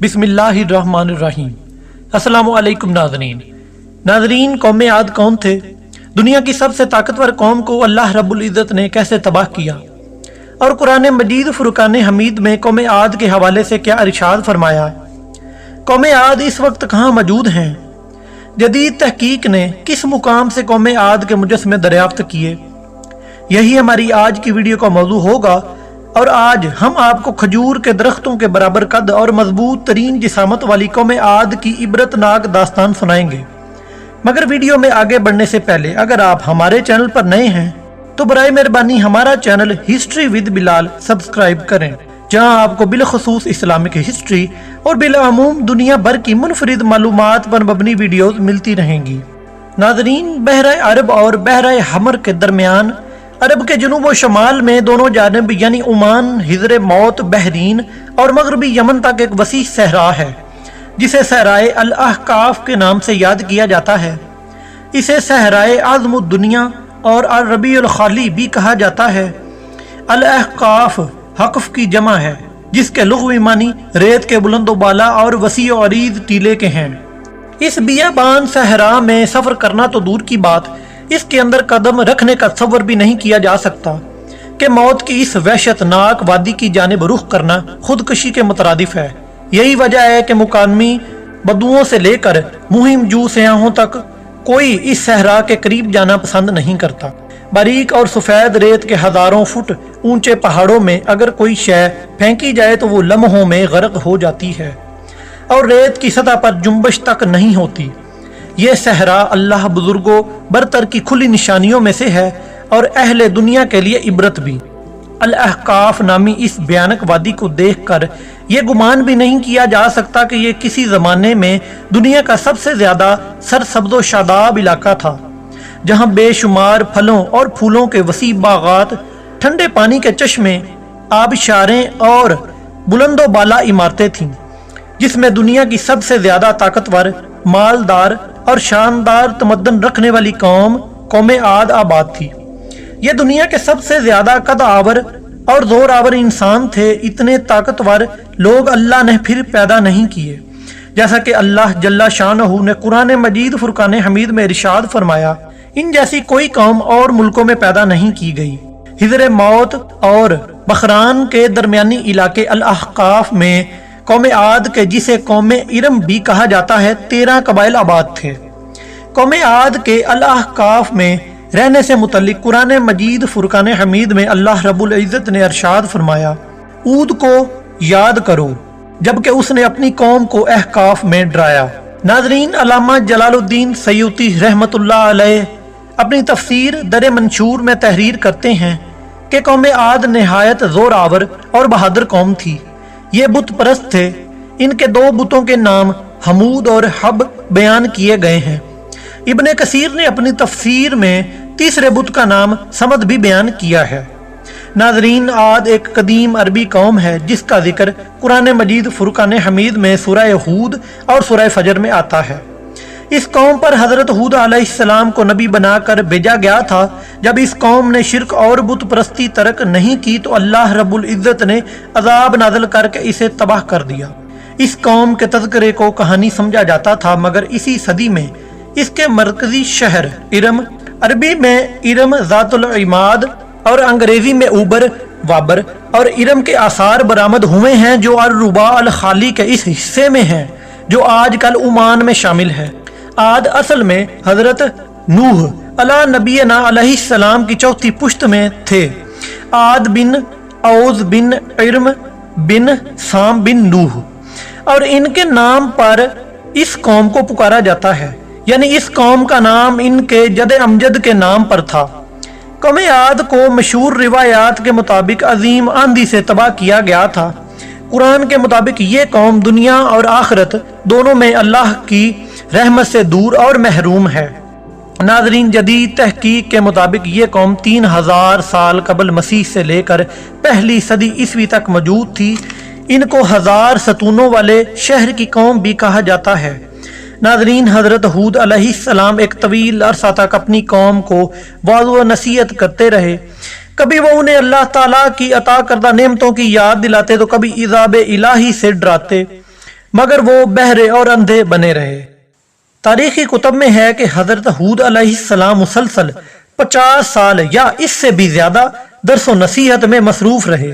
बिस्मिल्लाहिर्रहमानिर्रहीम। अस्सलामु अलैकुम नाज़रीन, कौम आद कौन थे? दुनिया की सबसे ताकतवर कौम को अल्लाह रब्बुल इज़्ज़त ने कैसे तबाह किया? और कुरान मजीद फुरकान हमीद में कौम आद के हवाले से क्या इरशाद फरमाया? कौम आद इस वक्त कहाँ मौजूद हैं? जदीद तहकीक ने किस मुकाम से कौम आद के मुजस्समे दरियाफ्त किए? यही हमारी आज की वीडियो का मौजू होगा। और आज हम आपको खजूर के दरख्तों के बराबर कद और मजबूत तरीन जिसामत वाली कौम आद की इबरतनाक दास्तान सुनाएंगे। मगर वीडियो में आगे बढ़ने से पहले अगर आप हमारे चैनल पर नए हैं तो बराए मेहरबानी हमारा channel history with Bilal subscribe करें, जहां आपको बिलखसूस इस्लामिक हिस्ट्री और बिलामूम दुनिया भर की मुनफरिद मालूमात पर मबनी वीडियोस मिलती रहेंगी। नाज़रीन, बहरा अरब और बहरा हमर के दरमियान अरब के जुनूब और शमाल में दोनों जानिब यानी ओमान, हिजर मौत, बहरीन और मगरबी यमन तक एक वसी सहरा है जिसे सहराए अल अहकाफ के नाम से याद किया जाता है। इसे सहराए आज़मुद दुनिया और अल रबीउल खाली भी कहा जाता है। अल अहकाफ हक़फ की जमा है जिसके लुग़वी मानी रेत के बुलंदोबाला और वसी और अरीज़ टीले के हैं। इस बियाबान सहरा में सफ़र करना तो दूर की बात, इसके अंदर कदम रखने का तसव्वुर भी नहीं किया जा सकता कि मौत की इस वहशतनाक वादी की जानिब रुख करना खुदकशी के मुतरादिफ है। यही वजह है कि मुकामी बदुओं से लेकर मुहिम जू सयाहों तक कोई इस सहरा के करीब जाना पसंद नहीं करता। बारीक और सफ़ेद रेत के हजारों फुट ऊंचे पहाड़ों में अगर कोई शय फेंकी जाए तो वो लम्हों में गर्क हो जाती है और रेत की सतह पर जुम्बश तक नहीं होती। ये सहरा अल्लाह बुजुर्गों बरतर की खुली निशानियों में से है और अहले दुनिया के लिए इबरत भी। अल अहकाफ नामी इस भयानक वादी को देखकर यह गुमान भी नहीं किया जा सकता कि यह किसी जमाने में दुनिया का सबसे ज्यादा सरसब्ज़ो शादाब इलाका था, जहां बेशुमार फलों और फूलों के वसी बागात, ठंडे पानी के चश्मे, आबशारें और बुलंदो बाला इमारतें थीं, जिसमें दुनिया की सबसे ज्यादा ताकतवर, मालदार और शानदार तमद्दन रखने वाली कौम आद आबाद थी। ये दुनिया के सबसे ज्यादा कद आवर और जोर आवर इंसान थे। इतने ताकतवर लोग अल्लाह ने फिर पैदा नहीं किए, जैसा कि अल्लाह जल्ला शानहू ने कुरान मजीद फुरकान हमीद में इरशाद फरमाया, इन जैसी कोई कौम और मुल्कों में पैदा नहीं की गई। हिजर मौत और बखरान के दरमियानी इलाके अल अहकाफ में कौम आद के, जिसे कौम इरम भी कहा जाता है, 13 कबाइल आबाद थे। कौम आद के अल अहकाफ में रहने से मुतल्लिक कुरान मजीद फुरकान हमीद में अल्लाह रब्बुल इज़्ज़त ने इरशाद फरमाया, ऊद को याद करो जबकि उसने अपनी कौम को अहकाफ में डराया। नाज़रीन, अल्लामा जलालुद्दीन सयूती रहमतुल्लाह अलैह अपनी तफसीर दर मंशूर में तहरीर करते हैं कि कौम आद निहायत जोर आवर और बहादुर कौम थी। ये बुत परस्त थे। इनके 2 बुतों के नाम हमूद और हब बयान किए गए हैं। इब्ने कसीर ने अपनी तफसीर में तीसरे बुत का नाम समद भी बयान किया है। नाजरीन, आद एक कदीम अरबी कौम है जिसका जिक्र कुरान मजीद फुरकान हमीद में सूरह हूद और सूरह फजर में आता है। इस कौम पर हजरत हूद अलैहिस्सलाम को नबी बनाकर भेजा गया था। जब इस कौम ने शिरक और बुत परस्ती तरक नहीं की तो अल्लाह रब्बुल इज़्ज़त ने अजाब नाज़िल करके इसे तबाह कर दिया। इस कौम के तज़किरे को कहानी समझा जाता था, मगर इसी सदी में इसके मरकजी शहर इरम, अरबी में इरम ज़ातुल इमाद और अंग्रेजी में उबर वाबर और इरम के आसार बरामद हुए हैं जो अल रुबा अल खाली के इस हिस्से में हैं जो आजकल ओमान में शामिल है। आद असल में हजरत नूह अला नबीना अलैहिस्सलाम की चौथी पुश्त में थे। आद बिन औज बिन इरम बिन साम बिन नूह, और इनके नाम पर इस कौम को पुकारा जाता है, यानी इस कौम का नाम इनके जद अमजद के नाम पर था। कौम आद को मशहूर रिवायात के मुताबिक अजीम आंधी से तबाह किया गया था। कुरान के मुताबिक ये कौम दुनिया और आखिरत दोनों में अल्लाह की रहमत से दूर और महरूम है। नाजरीन, जदीद तहकीक के मुताबिक ये कौम 3000 साल कबल मसीह से लेकर पहली सदी ईस्वी तक मौजूद थी। इनको 1000 सतूनों वाले शहर की कौम भी कहा जाता है। नाजरीन, हजरत हूद अलैहिस्सलाम एक तवील अरसा तक अपनी कौम को वाज़ व नसीहत करते रहे। कभी वो उन्हें अल्लाह ताला की अता करदा नेमतों की याद दिलाते तो कभी इज़ाब इलाही से डराते। मगर वो बहरे और अंधे बने रहे। तारीखी कुतब में है कि हजरत हूद अलैहिस्सलाम मुसलसल 50 साल या इससे भी ज्यादा दर्स व नसीहत में मसरूफ रहे।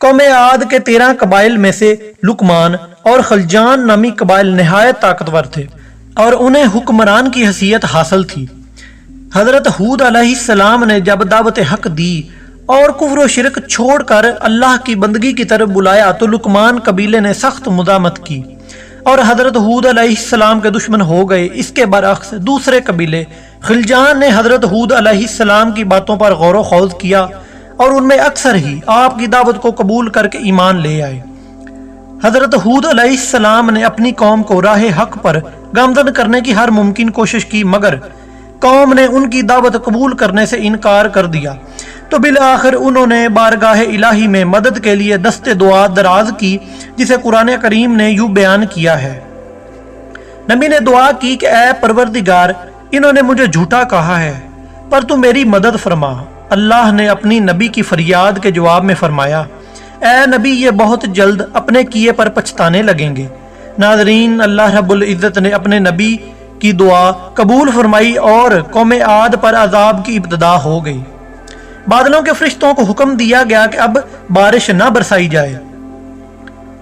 कौम आद के 13 कबाइल में से लुकमान और खलजान नामी कबाइल नहायत ताकतवर थे और उन्हें हुक्मरान की हैसियत हासिल थी। हजरत हूद अलैहिस्सलाम ने जब दावत हक दी और कुफ्र व शिरक छोड़कर अल्लाह की बंदगी की तरफ बुलाया तो लुकमान कबीले ने सख्त मुदामत की और हजरत हूद अलैहिस्सलाम के दुश्मन हो गए। इसके बरअक्स दूसरे कबीले खिलजान ने हजरत हूद अलैहिस्सलाम की बातों पर गौर व खौज किया और उनमें अक्सर ही आपकी दावत को कबूल करके ईमान ले आए। हजरत हूद अलैहिस्सलाम ने अपनी कौम को राह हक पर गामजन करने की हर मुमकिन कोशिश की, मगर कौम ने उनकी दावत कबूल करने से इनकार कर दिया। तो बिल आखिर उन्होंने बारगाह इलाही में मदद के लिए दस्ते दुआ दराज की, जिसे कुरान करीम ने यूं बयान किया है। नबी ने दुआ की कि ऐ परवरदिगार, इन्होंने मुझे झूठा कहा है पर तू मेरी मदद फरमा। अल्लाह ने अपनी नबी की फरियाद के जवाब में फरमाया, ऐ नबी, ये बहुत जल्द अपने किए पर पछताने लगेंगे। नाज़रीन, अल्लाह रब्बुल इज़्ज़त ने अपने नबी की दुआ कबूल फरमाई और कौम आद पर अजाब की इब्तिदा हो गई। बादलों के फरिश्तों को हुक्म दिया गया कि अब बारिश न बरसाई जाए।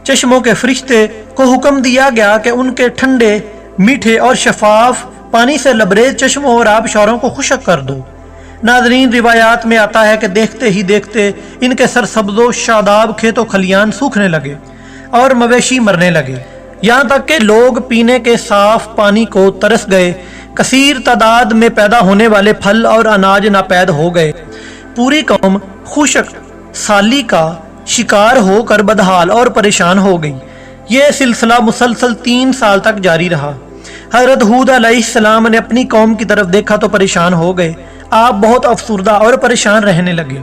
चश्मों के फरिश्ते को हुक्म दिया गया कि उनके ठंडे, मीठे और शफाफ पानी से लबरेज चश्मों और आबशारों को खुशक कर दो। नाज़रीन, रिवायात में आता है कि देखते ही देखते इनके सरसब्जो शादाब खेतों खलियान सूखने लगे और मवेशी मरने लगे, यहाँ तक कि लोग पीने के साफ पानी को तरस गए। कसीर तादाद में पैदा होने वाले फल और अनाज नापैद हो गए। पूरी कौम खुशक साली का शिकार होकर बदहाल और परेशान हो गई। यह सिलसिला मुसलसल 3 साल तक जारी रहा। हजरत हूद अलैहिस्सलाम ने अपनी कौम की तरफ देखा तो परेशान हो गए। आप बहुत अफसुर्दा और परेशान रहने लगे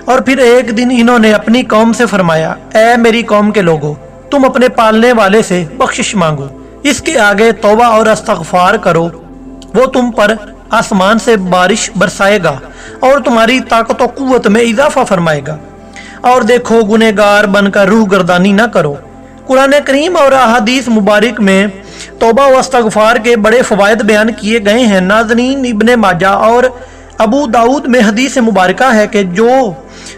और फिर एक दिन इन्होंने अपनी कौम से फरमाया, ऐ मेरी कौम के लोगों, तुम अपने पालने वाले से बख्शिश मांगो, इसके आगे तौबा और इस्तगफार करो, वो तुम पर आसमान से बारिश बरसाएगा और तुम्हारी ताकत और कुव्वत में इजाफा फरमाएगा। और देखो, गुनहगार बनकर रूह गर्दानी न करो। कुरान करीम और अहादीस मुबारक में तौबा व इस्तगफार के बड़े फ़वाइद बयान किए गए हैं। नाज़रीन, इब्ने माजा और अबू दाऊद में हदीस मुबारका है कि जो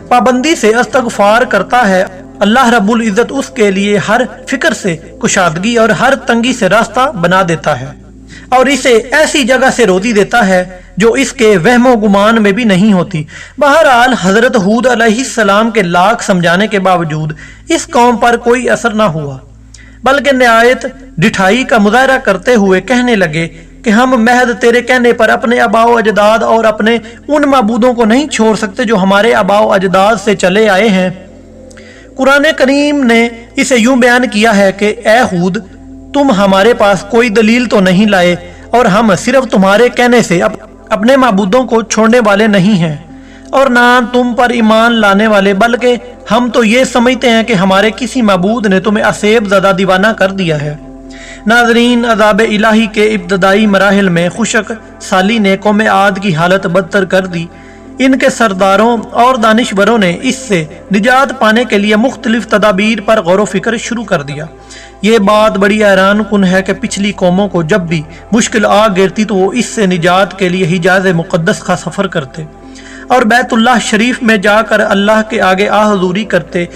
पाबंदी से इस्तगफार करता है, अल्लाह रब्बुल इज़्ज़त उसके लिए हर फिक्र से कुशादगी और हर तंगी से रास्ता बना देता है और इसे ऐसी जगह से रोज़ी देता है जो इसके वहमो गुमान में भी नहीं होती। बहरहाल, हजरत हूद अलैहिस्सलाम के लाख समझाने के बावजूद इस कौम पर कोई असर न हुआ, बल्कि निहायत ढिठाई का मुजाहरा करते हुए कहने लगे कि हम महज तेरे कहने पर अपने आबाओ अजदाद और अपने उन माबूदों को नहीं छोड़ सकते जो हमारे आबाओ अजदाद से चले आए हैं। कुरान करीम ने इसे यूं बयान किया है कि ए हूद, तुम हमारे पास कोई दलील तो नहीं लाए और हम सिर्फ तुम्हारे कहने से अपने माबूदों को छोड़ने वाले नहीं हैं और ना तुम पर ईमान लाने वाले, बल्कि हम तो ये समझते हैं कि हमारे किसी माबूद ने तुम्हें असेब ज़दा दीवाना कर दिया है। नाज़रीन, अज़ाब इलाही के इब्तदाई मराहिल में खुशक साली ने कौम आद की हालत बदतर कर दी। इनके सरदारों और दानिशवरों ने इससे निजात पाने के लिए मुख्तलिफ तदाबीर पर गौर व फिक्र शुरू कर दिया। ये बात बड़ी हैरान कुन है कि पिछली कौमों को जब भी मुश्किल आ गिरती तो वो इससे निजात के लिए हिजाज मुक़द्दस का सफ़र करते और बैतुल्लाह शरीफ में जाकर अल्लाह के आगे आहज़ूरी करते।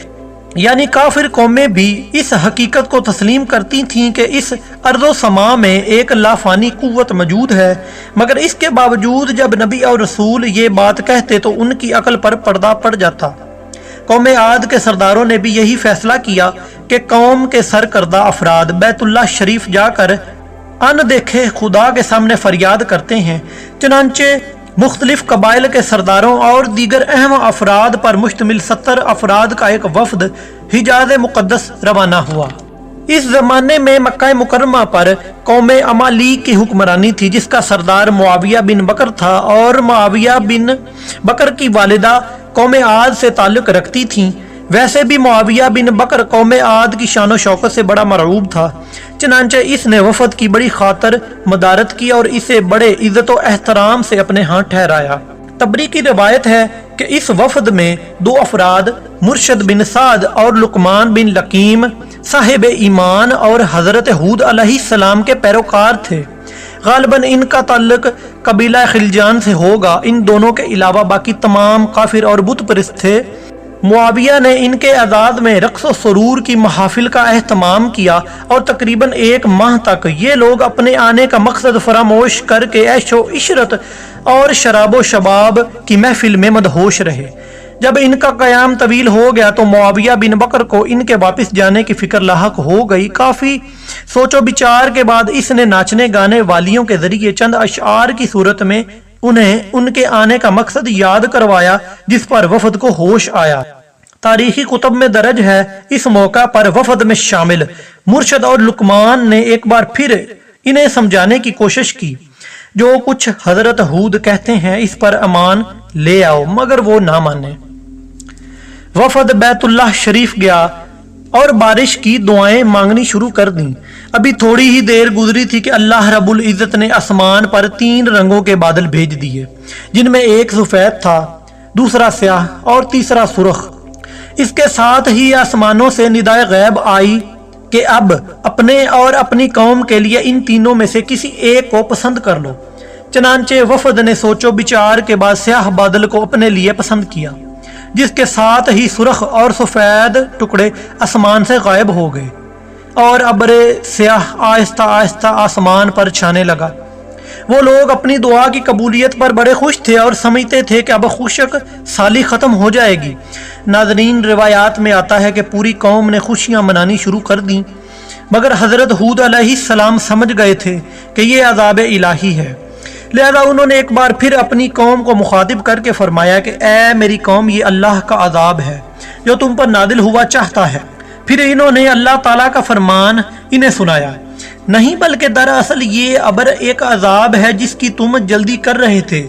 यानी काफिर कौमें भी इस हकीकत को तस्लीम करती थीं कि इस अर्ज़ो समा में एक लाफानी कुव्वत मौजूद है, मगर इसके बावजूद जब नबी और रसूल ये बात कहते तो उनकी अकल पर पर्दा पड़ जाता। कौम आद के सरदारों ने भी यही फैसला किया कि कौम के सरकर्दा अफराद बैतुल्लाह शरीफ जाकर अनदेखे खुदा के सामने फरियाद करते हैं। चनांचे मुख्तलिफ कबाइल के सरदारों और दीगर अहम अफराद पर मुश्तमिल 70 अफराद का एक वफद हिजाज मुक़द्दस रवाना हुआ। इस जमाने में मक्का मुकर्रमा पर कौम अमाली की हुक्मरानी थी, जिसका सरदार मुआविया बिन बकर था और मुआविया बिन बकर की वालिदा कौम आद से ताल्लुक रखती थीं। वैसे भी मुआविया बिन बकर कौम आद की शान शौकत से बड़ा मरऊब था, चनांचे इसने वफद की बड़ी खातर मदारत की और इसे बड़े इज्जत व एहतराम से अपने हाथ ठहराया। तबरी की रिवायत है कि इस वफद में 2 अफराद मुर्शद बिन साद और लुकमान बिन लकीम साहिब ईमान और हज़रत हूद अलैहिस्सलाम के पैरोकार थे। गालिबन इनका ताल्लुक कबीला खिलजान से होगा। इन दोनों के अलावा बाकी तमाम काफिर और बुत परस्त थे। मुआविया ने इनके आज़ाद में रक्स व सुरूर की महाफिल का एहतमाम किया और तकरीबन 1 माह तक ये लोग अपने आने का मकसद फरामोश करके ऐशो इशरत और शराबो शबाब की महफिल में मदहोश रहे। जब इनका क़याम तवील हो गया तो मुआविया बिन बकर को इनके वापस जाने की फिक्र लाहक हो गई। काफ़ी सोचो विचार के बाद इसने नाचने गाने वालियों के जरिए चंद अशआर की सूरत में उन्हें उनके आने का मकसद याद करवाया, जिस पर वफद को होश आया। तारीखी कुतब में दर्ज है, इस मौका पर वफद में शामिल मुर्शद और लुकमान ने एक बार फिर इन्हें समझाने की कोशिश की। जो कुछ हजरत हूद कहते हैं इस पर अमान ले आओ, मगर वो ना माने। वफद बैतुल्लाह शरीफ गया और बारिश की दुआएं मांगनी शुरू कर दी। अभी थोड़ी ही देर गुजरी थी कि अल्लाह रब्बुल इज्जत ने आसमान पर 3 रंगों के बादल भेज दिए, जिनमें एक सफेद था, दूसरा स्याह और तीसरा सुर्ख। इसके साथ ही आसमानों से निदाए गैब आई कि अब अपने और अपनी कौम के लिए इन तीनों में से किसी एक को पसंद कर लो। चनांचे वफद ने सोचो विचार के बाद स्याह बादल को अपने लिए पसंद किया, जिसके साथ ही सुर्ख और सफेद टुकड़े आसमान से गायब हो गए और अब्रे स्याह आहिस्ता आहिस्ता आसमान पर छाने लगा। वो लोग अपनी दुआ की कबूलियत पर बड़े खुश थे और समझते थे कि अब खुशक साली ख़त्म हो जाएगी। नाज़रीन, रिवायात में आता है कि पूरी कौम ने खुशियाँ मनानी शुरू कर दी, मगर हज़रत हूद अलैहिस्सलाम समझ गए थे कि ये अज़ाब इलाही है। लिहाजा उन्होंने एक बार फिर अपनी कौम को मुखातिब करके फरमाया कि ए मेरी कौम, ये अल्लाह का अज़ाब है जो तुम पर नादिल हुआ चाहता है। फिर इन्होंने अल्लाह ताला का फरमान इन्हें सुनाया, नहीं बल्कि दरअसल ये अबर एक अज़ाब है जिसकी तुम जल्दी कर रहे थे।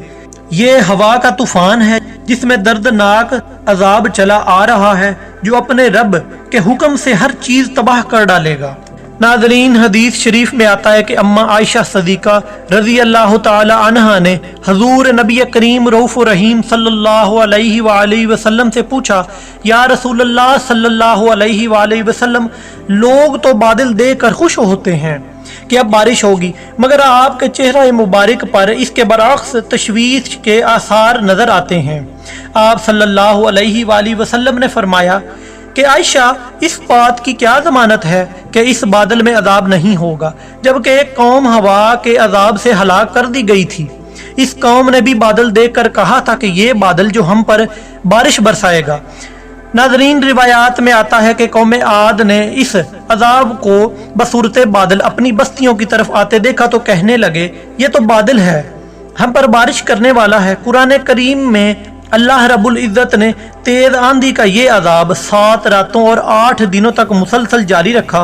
ये हवा का तूफान है जिसमें दर्दनाक अज़ाब चला आ रहा है, जो अपने रब के हुक्म से हर चीज़ तबाह कर डालेगा। नाज़रीन, हदीस शरीफ में आता है कि अम्मा आयशा सदीका रज़ी अल्लाह ताला अन्हा ने हजूर नबी करीम रऊफ़ रहीम सल्लल्लाहु अलैहि वसल्लम से पूछा, या रसूलल्लाह सल्लल्लाहु अलैहि वसल्लम, लोग तो बादल देखकर खुश होते हैं कि अब बारिश होगी, मगर आपके चेहरा मुबारक पर इसके बरअक्स तशवीश के आसार नजर आते हैं। आप सल्लल्लाहु अलैहि वसल्लम ने फरमाया कि आयशा, इस बात की क्या जमानत है कि इस बादल में अजाब नहीं होगा, जबकि एक कौम हवा के अजाब से हलाक कर दी गई थी। इस कौम ने भी बादल देखकर कहा था कि ये बादल जो हम पर बारिश बरसाएगा। नाज़रीन, रिवायात में आता है कि कौम आद ने इस अजाब को बसूरत बादल अपनी बस्तियों की तरफ आते देखा तो कहने लगे, ये तो बादल है, हम पर बारिश करने वाला है। कुरान करीम में अल्लाह रब्बुल इज़्ज़त ने तेज आंधी का ये अजाब 7 रातों और 8 दिनों तक मुसलसल जारी रखा।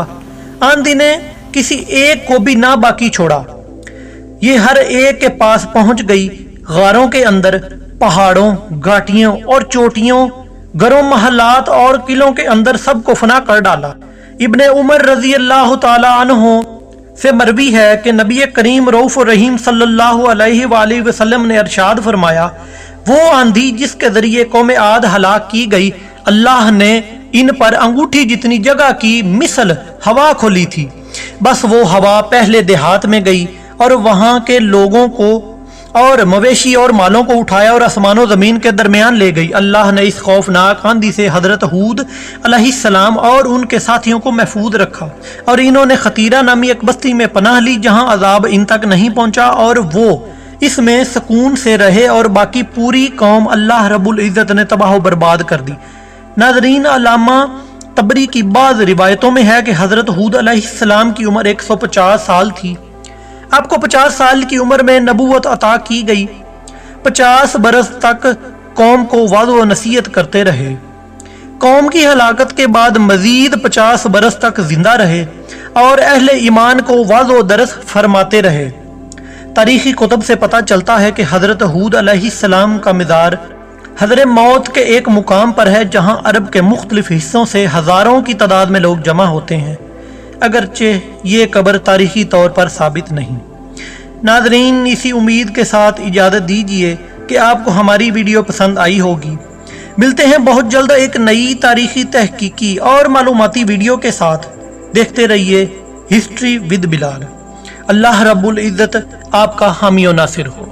आंधी ने किसी एक को भी ना बाकी छोड़ा। ये हर एक के पास पहुंच गई। गारों के अंदर, पहाड़ों, घाटियों और चोटियों, घरों, महलात और किलों के अंदर सबको फना कर डाला। इब्ने उमर रजी अल्लाह ताला अन्हु से मरवी है कि नबी करीम रऊफ़ रहीम सल्लल्लाहु अलैहि वसल्लम ने इरशाद फरमाया, वो आंधी जिसके जरिए कौम आद हलाक की गई, अल्लाह ने इन पर अंगूठी जितनी जगह की मिसल हवा खोली थी। बस वो हवा पहले देहात में गई और वहां के लोगों को और मवेशी और मालों को उठाया और आसमानों जमीन के दरमियान ले गई। अल्लाह ने इस खौफनाक आंधी से हजरत हूद अलैहिस्सलाम और उनके साथियों को महफूज रखा और इन्होंने खतीरा नामी एक बस्ती में पनाह ली जहां अजाब इन तक नहीं पहुंचा और वो इसमें सुकून से रहे और बाकी पूरी कौम अल्लाह रब्बुल इज़्ज़त ने तबाह बर्बाद कर दी। नाज़रीन, अल्लामा तबरी की बाज़ रिवायतों में है कि हज़रत हूद अलैहिस्सलाम की उम्र 150 साल थी। आपको 50 साल की उम्र में नबूवत अता की गई। 50 बरस तक कौम को वाज़ व नसीहत करते रहे। कौम की हलाकत के बाद मजीद 50 बरस तक जिंदा रहे और अहले ईमान को वाज़ व दरस फरमाते रहे। तारीखी कुतब से पता चलता है कि हज़रत हूद अलैहिस्सलाम का मज़ार हज़र मौत के एक मुकाम पर है जहां अरब के मुख्तलिफ हिस्सों से हज़ारों की तादाद में लोग जमा होते हैं, अगरचे ये कब्र तारीखी तौर पर साबित नहीं। नाज़रीन, इसी उम्मीद के साथ इजाज़त दीजिए कि आपको हमारी वीडियो पसंद आई होगी। मिलते हैं बहुत जल्द एक नई तारीखी तहकीकी और मालूमाती वीडियो के साथ। دیکھتے رہیے ہسٹری ود بلال۔ اللہ رب العزت آپ کا حامی و ناصر ہو۔